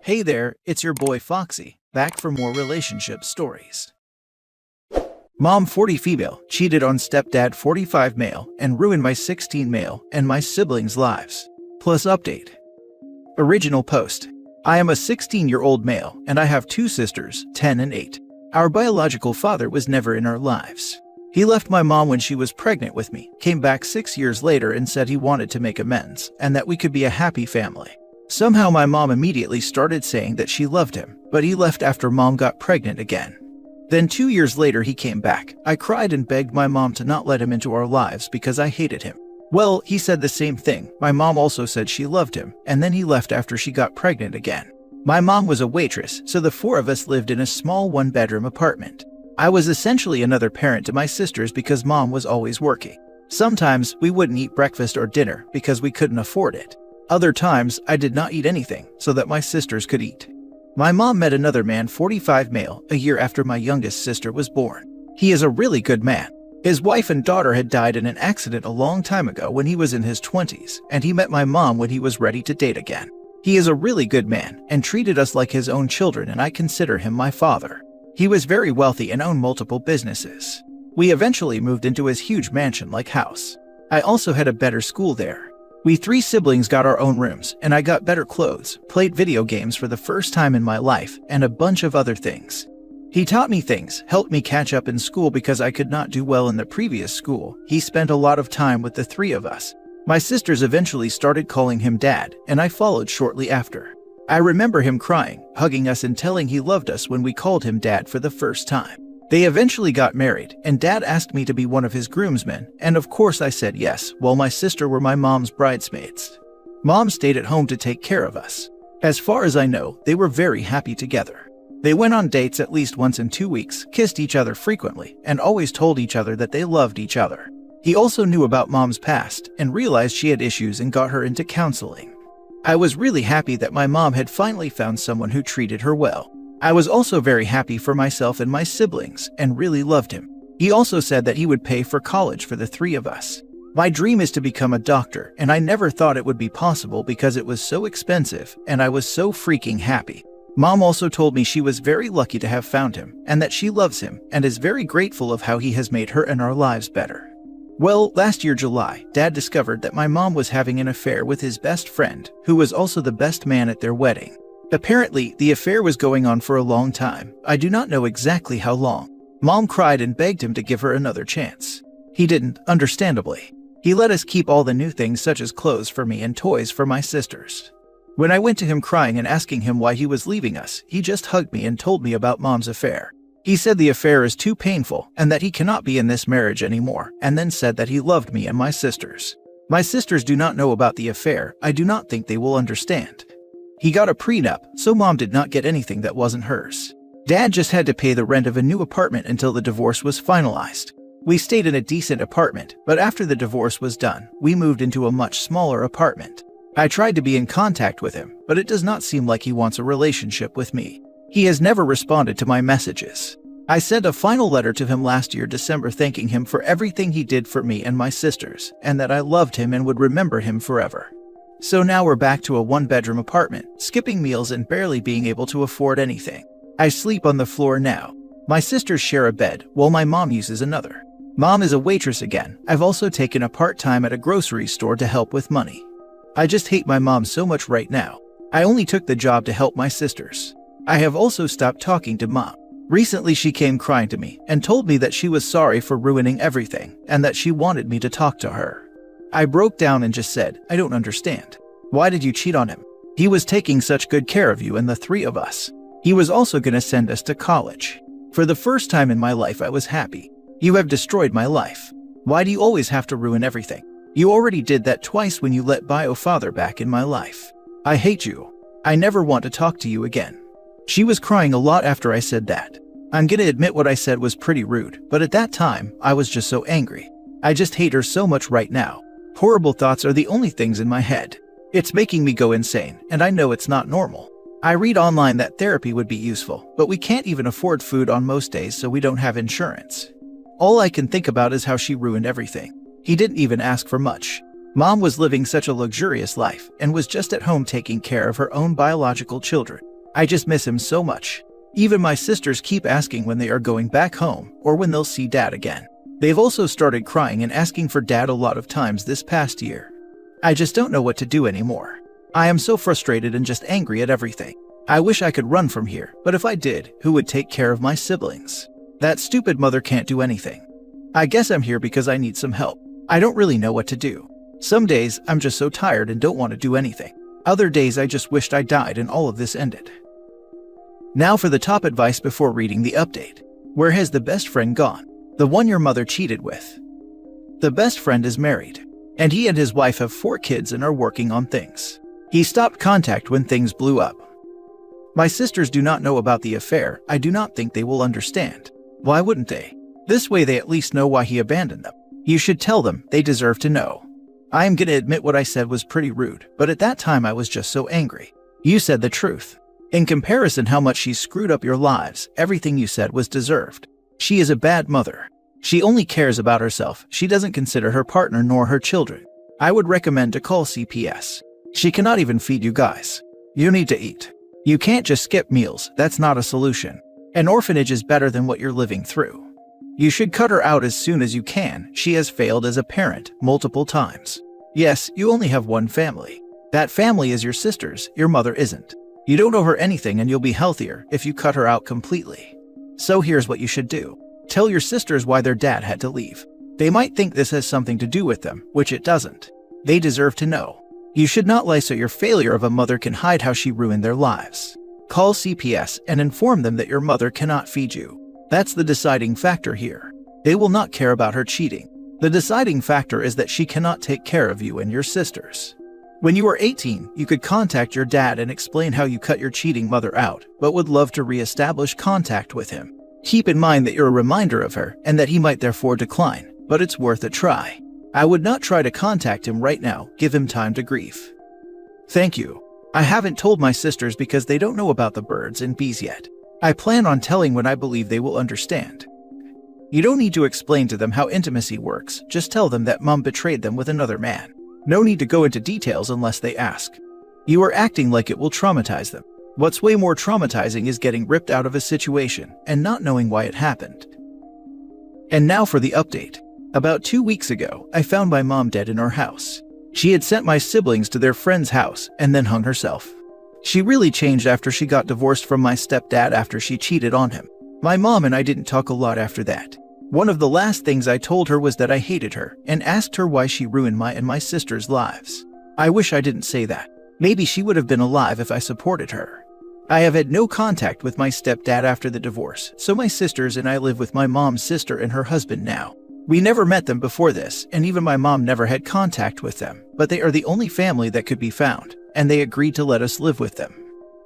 Hey there, it's your boy Foxy, back for more relationship stories. Mom 40 female, cheated on stepdad 45 male, and ruined my 16 male and my siblings' lives. Plus update. Original post. I am a 16-year-old male, and I have two sisters, 10 and 8. Our biological father was never in our lives. He left my mom when she was pregnant with me, came back 6 years later and said he wanted to make amends, and that we could be a happy family. Somehow my mom immediately started saying that she loved him, but he left after mom got pregnant again. Then 2 years later he came back. I cried and begged my mom to not let him into our lives because I hated him. Well, he said the same thing. My mom also said she loved him, and then he left after she got pregnant again. My mom was a waitress, so the four of us lived in a small one-bedroom apartment. I was essentially another parent to my sisters because mom was always working. Sometimes we wouldn't eat breakfast or dinner because we couldn't afford it. Other times, I did not eat anything so that my sisters could eat. My mom met another man, 45 male, a year after my youngest sister was born. He is a really good man. His wife and daughter had died in an accident a long time ago when he was in his 20s, and he met my mom when he was ready to date again. He is a really good man and treated us like his own children, and I consider him my father. He was very wealthy and owned multiple businesses. We eventually moved into his huge mansion-like house. I also had a better school there. We three siblings got our own rooms, and I got better clothes, played video games for the first time in my life, and a bunch of other things. He taught me things, helped me catch up in school because I could not do well in the previous school. He spent a lot of time with the three of us. My sisters eventually started calling him Dad, and I followed shortly after. I remember him crying, hugging us and telling he loved us when we called him Dad for the first time. They eventually got married, and Dad asked me to be one of his groomsmen, and of course I said yes, while my sister were my mom's bridesmaids. Mom stayed at home to take care of us. As far as I know, they were very happy together. They went on dates at least once in 2 weeks, kissed each other frequently, and always told each other that they loved each other. He also knew about mom's past, and realized she had issues and got her into counseling. I was really happy that my mom had finally found someone who treated her well. I was also very happy for myself and my siblings, and really loved him. He also said that he would pay for college for the three of us. My dream is to become a doctor, and I never thought it would be possible because it was so expensive, and I was so freaking happy. Mom also told me she was very lucky to have found him, and that she loves him, and is very grateful of how he has made her and our lives better. Well, last year July, Dad discovered that my mom was having an affair with his best friend, who was also the best man at their wedding. Apparently, the affair was going on for a long time. I do not know exactly how long. Mom cried and begged him to give her another chance. He didn't, understandably. He let us keep all the new things such as clothes for me and toys for my sisters. When I went to him crying and asking him why he was leaving us, he just hugged me and told me about mom's affair. He said the affair is too painful and that he cannot be in this marriage anymore, and then said that he loved me and my sisters. My sisters do not know about the affair. I do not think they will understand. He got a prenup, so mom did not get anything that wasn't hers. Dad just had to pay the rent of a new apartment until the divorce was finalized. We stayed in a decent apartment, but after the divorce was done, we moved into a much smaller apartment. I tried to be in contact with him, but it does not seem like he wants a relationship with me. He has never responded to my messages. I sent a final letter to him last year December thanking him for everything he did for me and my sisters, and that I loved him and would remember him forever. So now we're back to a one-bedroom apartment, skipping meals and barely being able to afford anything. I sleep on the floor now. My sisters share a bed, while my mom uses another. Mom is a waitress again. I've also taken a part-time at a grocery store to help with money. I just hate my mom so much right now. I only took the job to help my sisters. I have also stopped talking to mom. Recently she came crying to me and told me that she was sorry for ruining everything and that she wanted me to talk to her. I broke down and just said, I don't understand. Why did you cheat on him? He was taking such good care of you and the three of us. He was also gonna send us to college. For the first time in my life I was happy. You have destroyed my life. Why do you always have to ruin everything? You already did that twice when you let bio father back in my life. I hate you. I never want to talk to you again. She was crying a lot after I said that. I'm gonna admit what I said was pretty rude, but at that time, I was just so angry. I just hate her so much right now. Horrible thoughts are the only things in my head. It's making me go insane, and I know it's not normal. I read online that therapy would be useful, but we can't even afford food on most days so we don't have insurance. All I can think about is how she ruined everything. He didn't even ask for much. Mom was living such a luxurious life and was just at home taking care of her own biological children. I just miss him so much. Even my sisters keep asking when they are going back home or when they'll see Dad again. They've also started crying and asking for Dad a lot of times this past year. I just don't know what to do anymore. I am so frustrated and just angry at everything. I wish I could run from here, but if I did, who would take care of my siblings? That stupid mother can't do anything. I guess I'm here because I need some help. I don't really know what to do. Some days, I'm just so tired and don't want to do anything. Other days, I just wished I died and all of this ended. Now for the top advice before reading the update. Where has the best friend gone? The one your mother cheated with. The best friend is married, and he and his wife have 4 kids and are working on things. He stopped contact when things blew up. My sisters do not know about the affair. I do not think they will understand. Why wouldn't they? This way they at least know why he abandoned them. You should tell them, they deserve to know. I am gonna admit what I said was pretty rude, but at that time I was just so angry. You said the truth. In comparison how much she screwed up your lives, everything you said was deserved. She is a bad mother. She only cares about herself. She doesn't consider her partner nor her children. I would recommend to call CPS. She cannot even feed you guys. You need to eat. You can't just skip meals. That's not a solution. An orphanage is better than what you're living through. You should cut her out as soon as you can. She has failed as a parent multiple times. Yes, you only have one family. That family is your sisters. Your mother isn't. You don't owe her anything and you'll be healthier if you cut her out completely. So here's what you should do. Tell your sisters why their dad had to leave. They might think this has something to do with them, which it doesn't. They deserve to know. You should not lie so your failure of a mother can hide how she ruined their lives. Call CPS and inform them that your mother cannot feed you. That's the deciding factor here. They will not care about her cheating. The deciding factor is that she cannot take care of you and your sisters. When you are 18, you could contact your dad and explain how you cut your cheating mother out, but would love to re-establish contact with him. Keep in mind that you're a reminder of her and that he might therefore decline, but it's worth a try. I would not try to contact him right now. Give him time to grieve. Thank you. I haven't told my sisters because they don't know about the birds and bees yet. I plan on telling when I believe they will understand. You don't need to explain to them how intimacy works. Just tell them that Mom betrayed them with another man. No need to go into details unless they ask. You are acting like it will traumatize them. What's way more traumatizing is getting ripped out of a situation and not knowing why it happened. And now for the update. About 2 weeks ago, I found my mom dead in our house. She had sent my siblings to their friend's house and then hung herself. She really changed after she got divorced from my stepdad after she cheated on him. My mom and I didn't talk a lot after that. One of the last things I told her was that I hated her and asked her why she ruined my and my sister's lives. I wish I didn't say that. Maybe she would have been alive if I supported her. I have had no contact with my stepdad after the divorce, so my sisters and I live with my mom's sister and her husband now. We never met them before this, and even my mom never had contact with them, but they are the only family that could be found, and they agreed to let us live with them.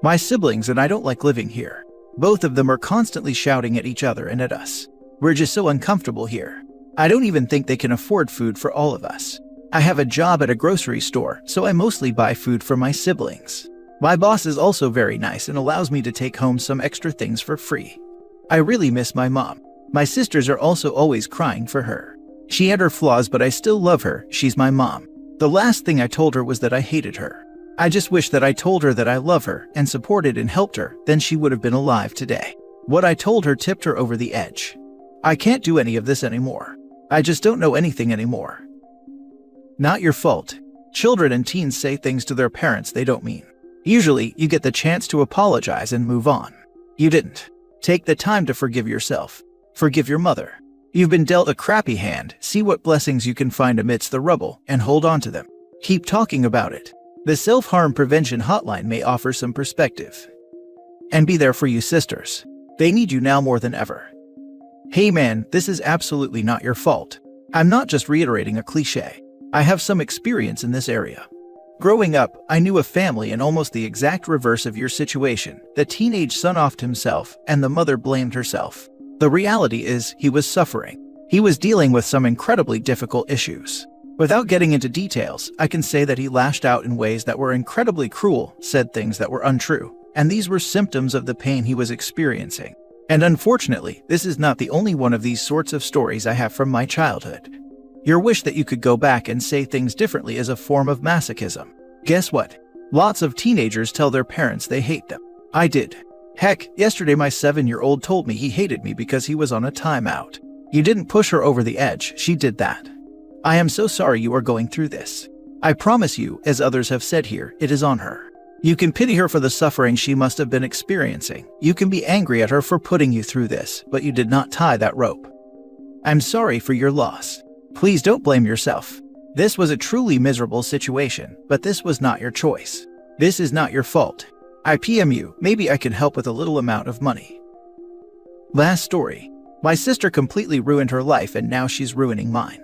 My siblings and I don't like living here. Both of them are constantly shouting at each other and at us. We're just so uncomfortable here. I don't even think they can afford food for all of us. I have a job at a grocery store, so I mostly buy food for my siblings. My boss is also very nice and allows me to take home some extra things for free. I really miss my mom. My sisters are also always crying for her. She had her flaws, but I still love her. She's my mom. The last thing I told her was that I hated her. I just wish that I told her that I love her and supported and helped her, then she would have been alive today. What I told her tipped her over the edge. I can't do any of this anymore. I just don't know anything anymore. Not your fault. Children and teens say things to their parents they don't mean. Usually, you get the chance to apologize and move on. You didn't. Take the time to forgive yourself. Forgive your mother. You've been dealt a crappy hand. See what blessings you can find amidst the rubble and hold on to them. Keep talking about it. The self-harm prevention hotline may offer some perspective. And be there for you sisters. They need you now more than ever. Hey man, this is absolutely not your fault. I'm not just reiterating a cliche. I have some experience in this area. Growing up, I knew a family in almost the exact reverse of your situation. The teenage son offed himself, and the mother blamed herself. The reality is, he was suffering. He was dealing with some incredibly difficult issues. Without getting into details, I can say that he lashed out in ways that were incredibly cruel, said things that were untrue, and these were symptoms of the pain he was experiencing. And unfortunately, this is not the only one of these sorts of stories I have from my childhood. Your wish that you could go back and say things differently is a form of masochism. Guess what? Lots of teenagers tell their parents they hate them. I did. Heck, yesterday my 7-year-old told me he hated me because he was on a timeout. You didn't push her over the edge, she did that. I am so sorry you are going through this. I promise you, as others have said here, it is on her. You can pity her for the suffering she must have been experiencing. You can be angry at her for putting you through this, but you did not tie that rope. I'm sorry for your loss. Please don't blame yourself. This was a truly miserable situation, but this was not your choice. This is not your fault. I PM you, maybe I can help with a little amount of money. Last story. My sister completely ruined her life and now she's ruining mine.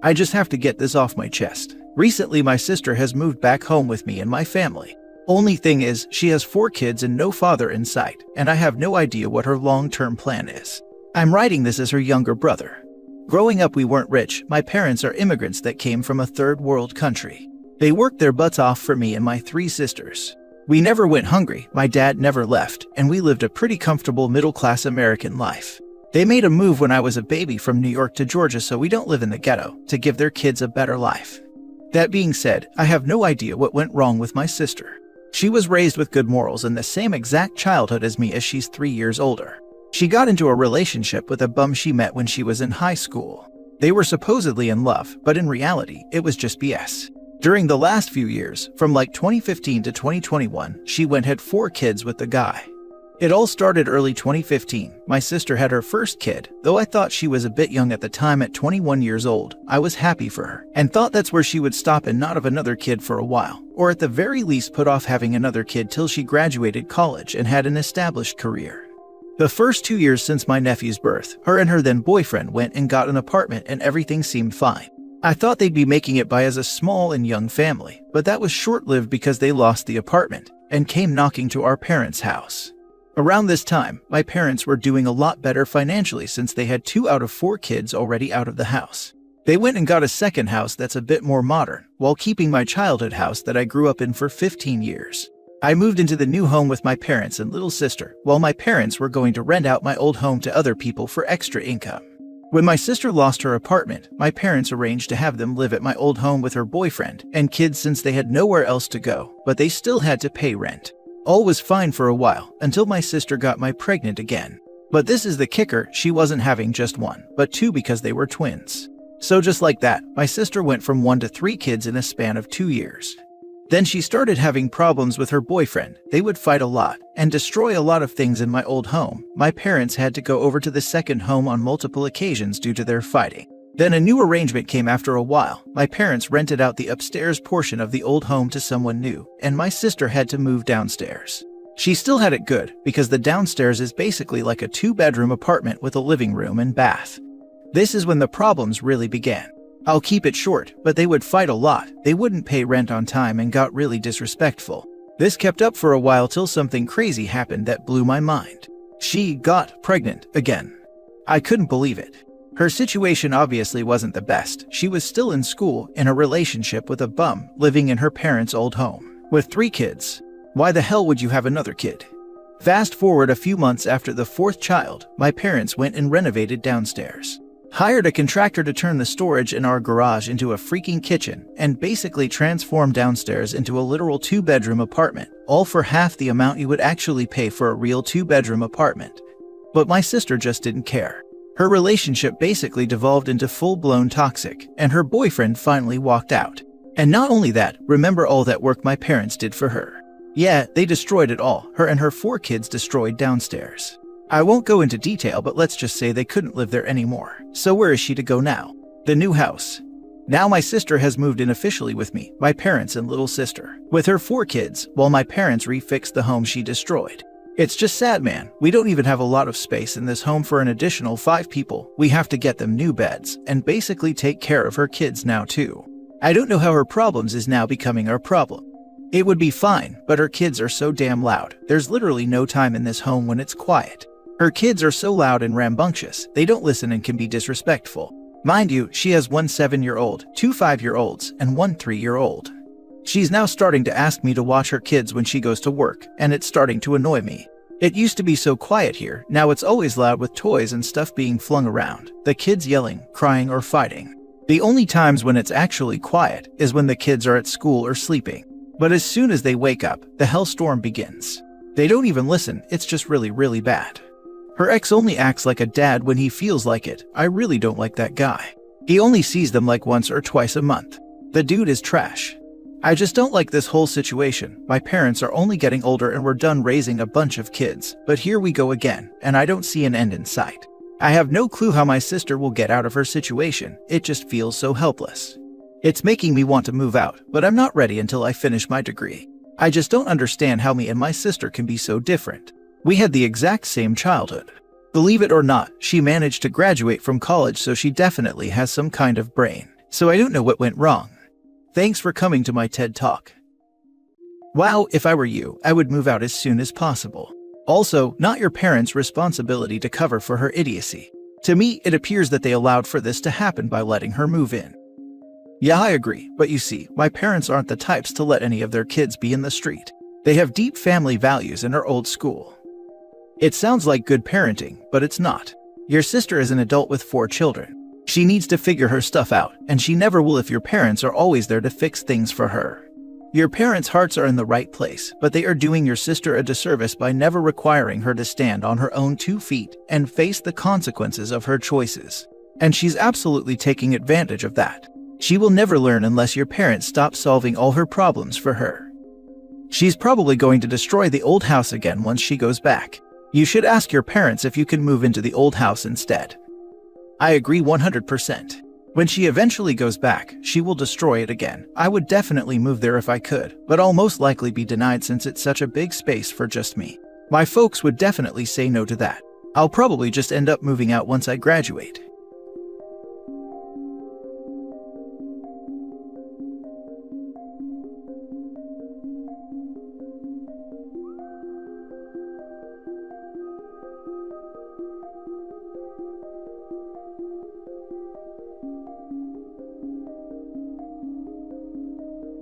I just have to get this off my chest. Recently my sister has moved back home with me and my family. Only thing is, she has 4 kids and no father in sight, and I have no idea what her long-term plan is. I'm writing this as her younger brother. Growing up we weren't rich, my parents are immigrants that came from a third world country. They worked their butts off for me and my 3 sisters. We never went hungry, my dad never left, and we lived a pretty comfortable middle-class American life. They made a move when I was a baby from New York to Georgia so we don't live in the ghetto, to give their kids a better life. That being said, I have no idea what went wrong with my sister. She was raised with good morals and the same exact childhood as me as she's 3 years older. She got into a relationship with a bum she met when she was in high school. They were supposedly in love, but in reality, it was just BS. During the last few years, from like 2015 to 2021, she had 4 kids with the guy. It all started early 2015. My sister had her first kid. Though I thought she was a bit young at the time at 21 years old, I was happy for her and thought that's where she would stop and not have another kid for a while, or at the very least put off having another kid till she graduated college and had an established career. The first 2 years since my nephew's birth, her and her then boyfriend went and got an apartment and everything seemed fine. I thought they'd be making it by as a small and young family, but that was short-lived because they lost the apartment and came knocking to our parents' house. Around this time, my parents were doing a lot better financially since they had 2 out of 4 kids already out of the house. They went and got a second house that's a bit more modern, while keeping my childhood house that I grew up in for 15 years. I moved into the new home with my parents and little sister, while my parents were going to rent out my old home to other people for extra income. When my sister lost her apartment, my parents arranged to have them live at my old home with her boyfriend and kids since they had nowhere else to go, but they still had to pay rent. All was fine for a while, until my sister got pregnant again. But this is the kicker, she wasn't having just 1, but 2 because they were twins. So just like that, my sister went from 1 to 3 kids in a span of 2 years. Then she started having problems with her boyfriend. They would fight a lot and destroy a lot of things in my old home. My parents had to go over to the second home on multiple occasions due to their fighting. Then a new arrangement came after a while. My parents rented out the upstairs portion of the old home to someone new, and my sister had to move downstairs. She still had it good because the downstairs is basically like a 2-bedroom apartment with a living room and bath. This is when the problems really began. I'll keep it short, but they would fight a lot. They wouldn't pay rent on time and got really disrespectful. This kept up for a while till something crazy happened that blew my mind. She got pregnant again. I couldn't believe it. Her situation obviously wasn't the best. She was still in school, in a relationship with a bum, living in her parents' old home, with 3 kids. Why the hell would you have another kid? Fast forward a few months after the 4th child, my parents went and renovated downstairs. Hired a contractor to turn the storage in our garage into a freaking kitchen, and basically transformed downstairs into a literal 2-bedroom apartment, all for half the amount you would actually pay for a real 2-bedroom apartment. But my sister just didn't care. Her relationship basically devolved into full-blown toxic, and her boyfriend finally walked out. And not only that, remember all that work my parents did for her. Yeah, they destroyed it all, her and her 4 kids destroyed downstairs. I won't go into detail, but let's just say they couldn't live there anymore. So where is she to go now? The new house. Now my sister has moved in officially with me, my parents and little sister, with her 4 kids, while my parents refixed the home she destroyed. It's just sad, man. We don't even have a lot of space in this home for an additional 5 people. We have to get them new beds and basically take care of her kids now too. I don't know how her problems is now becoming our problem. It would be fine, but her kids are so damn loud. There's literally no time in this home when it's quiet. Her kids are so loud and rambunctious, they don't listen and can be disrespectful. Mind you, she has 1 7-year-old, 2 5-year-olds, and 1 3-year-old. She's now starting to ask me to watch her kids when she goes to work, and it's starting to annoy me. It used to be so quiet here, now it's always loud with toys and stuff being flung around, the kids yelling, crying, or fighting. The only times when it's actually quiet is when the kids are at school or sleeping. But as soon as they wake up, the hellstorm begins. They don't even listen, it's just really, really bad. Her ex only acts like a dad when he feels like it. I really don't like that guy. He only sees them like once or twice a month. The dude is trash. I just don't like this whole situation. My parents are only getting older and we're done raising a bunch of kids, but here we go again, and I don't see an end in sight. I have no clue how my sister will get out of her situation. It just feels so helpless. It's making me want to move out, but I'm not ready until I finish my degree. I just don't understand how me and my sister can be so different. We had the exact same childhood. Believe it or not, she managed to graduate from college, so she definitely has some kind of brain. So I don't know what went wrong. Thanks for coming to my TED Talk. Wow, if I were you, I would move out as soon as possible. Also, not your parents' responsibility to cover for her idiocy. To me, it appears that they allowed for this to happen by letting her move in. Yeah, I agree, but you see, my parents aren't the types to let any of their kids be in the street. They have deep family values and are old school. It sounds like good parenting, but it's not. Your sister is an adult with 4 children. She needs to figure her stuff out, and she never will if your parents are always there to fix things for her. Your parents' hearts are in the right place, but they are doing your sister a disservice by never requiring her to stand on her own 2 feet and face the consequences of her choices. And she's absolutely taking advantage of that. She will never learn unless your parents stop solving all her problems for her. She's probably going to destroy the old house again once she goes back. You should ask your parents if you can move into the old house instead. I agree 100%. When she eventually goes back, she will destroy it again. I would definitely move there if I could, but I'll most likely be denied since it's such a big space for just me. My folks would definitely say no to that. I'll probably just end up moving out once I graduate.